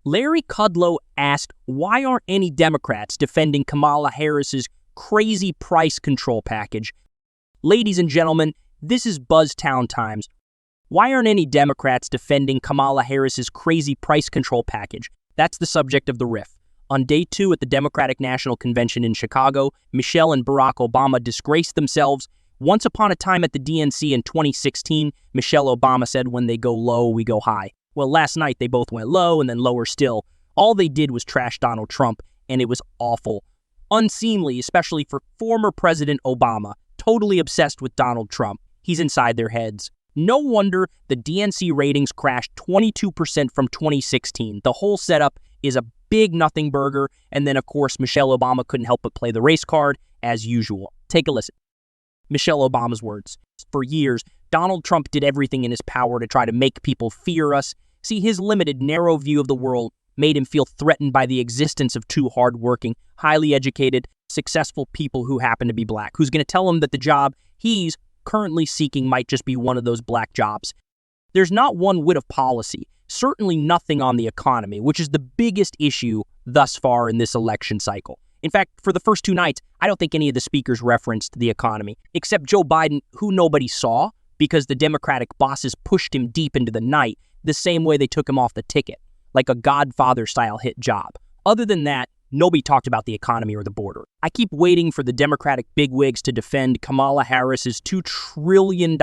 Larry Kudlow asked, why aren't any Democrats defending Kamala Harris's crazy price control package? Ladies and gentlemen, this is Buzztown Times. Why aren't any Democrats defending Kamala Harris's crazy price control package? That's the subject of the riff. On day 2 at the Democratic National Convention in Chicago, Michelle and Barack Obama disgraced themselves. Once upon a time at the DNC in 2016, Michelle Obama said, when they go low, we go high. Well, last night they both went low and then lower still. All they did was trash Donald Trump, and it was awful. Unseemly, especially for former President Obama, totally obsessed with Donald Trump. He's inside their heads. No wonder the DNC ratings crashed 22% from 2016. The whole setup is a big nothing burger, and then, of course, Michelle Obama couldn't help but play the race card, as usual. Take a listen. Michelle Obama's words. For years, Donald Trump did everything in his power to try to make people fear us. See, his limited, narrow view of the world made him feel threatened by the existence of two hardworking, highly educated, successful people who happen to be black, who's going to tell him that the job he's currently seeking might just be one of those black jobs. There's not one whit of policy, certainly nothing on the economy, which is the biggest issue thus far in this election cycle. In fact, for the first 2 nights, I don't think any of the speakers referenced the economy, except Joe Biden, who nobody saw because the Democratic bosses pushed him deep into the night, the same way they took him off the ticket, like a Godfather-style hit job. Other than that, nobody talked about the economy or the border. I keep waiting for the Democratic bigwigs to defend Kamala Harris's $2 trillion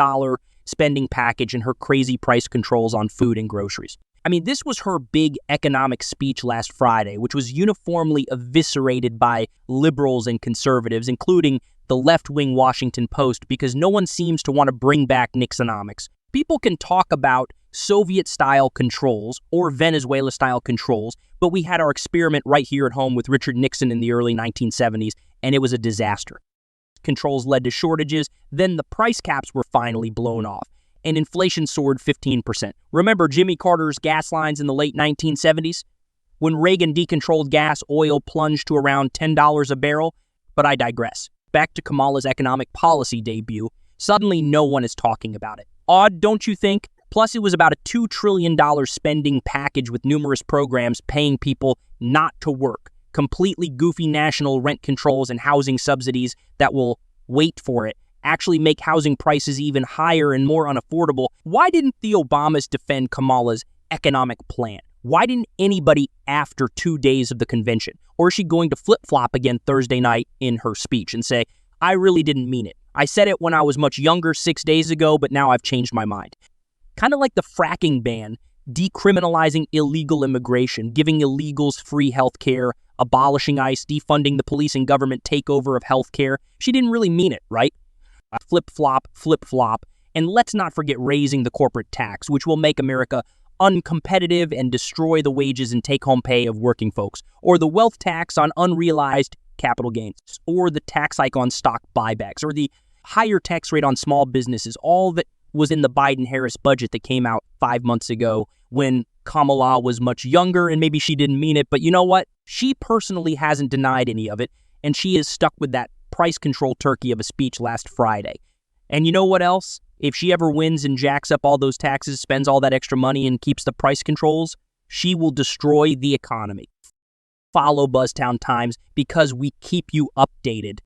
spending package and her crazy price controls on food and groceries. I mean, this was her big economic speech last Friday, which was uniformly eviscerated by liberals and conservatives, including the left-wing Washington Post, because no one seems to want to bring back Nixonomics. People can talk about Soviet-style controls or Venezuela-style controls, but we had our experiment right here at home with Richard Nixon in the early 1970s, and it was a disaster. Controls led to shortages, then the price caps were finally blown off, and inflation soared 15%. Remember Jimmy Carter's gas lines in the late 1970s? When Reagan decontrolled gas, oil plunged to around $10 a barrel, but I digress. Back to Kamala's economic policy debut. Suddenly, no one is talking about it. Odd, don't you think? Plus, it was about a $2 trillion spending package with numerous programs paying people not to work. Completely goofy national rent controls and housing subsidies that will, wait for it, actually make housing prices even higher and more unaffordable. Why didn't the Obamas defend Kamala's economic plan? Why didn't anybody after 2 days of the convention? Or is she going to flip-flop again Thursday night in her speech and say, I really didn't mean it. I said it when I was much younger 6 days ago, but now I've changed my mind. Kind of like the fracking ban, decriminalizing illegal immigration, giving illegals free health care, abolishing ICE, defunding the police and government takeover of health care. She didn't really mean it, right? Flip-flop, flip-flop, and let's not forget raising the corporate tax, which will make America uncompetitive and destroy the wages and take-home pay of working folks, or the wealth tax on unrealized capital gains, or the tax hike on stock buybacks, or the higher tax rate on small businesses, all that was in the Biden-Harris budget that came out 5 months ago when Kamala was much younger, and maybe she didn't mean it, but you know what? She personally hasn't denied any of it, and she is stuck with that price control turkey of a speech last Friday. And you know what else? If she ever wins and jacks up all those taxes, spends all that extra money, and keeps the price controls, she will destroy the economy. Follow Buzztown Times because we keep you updated.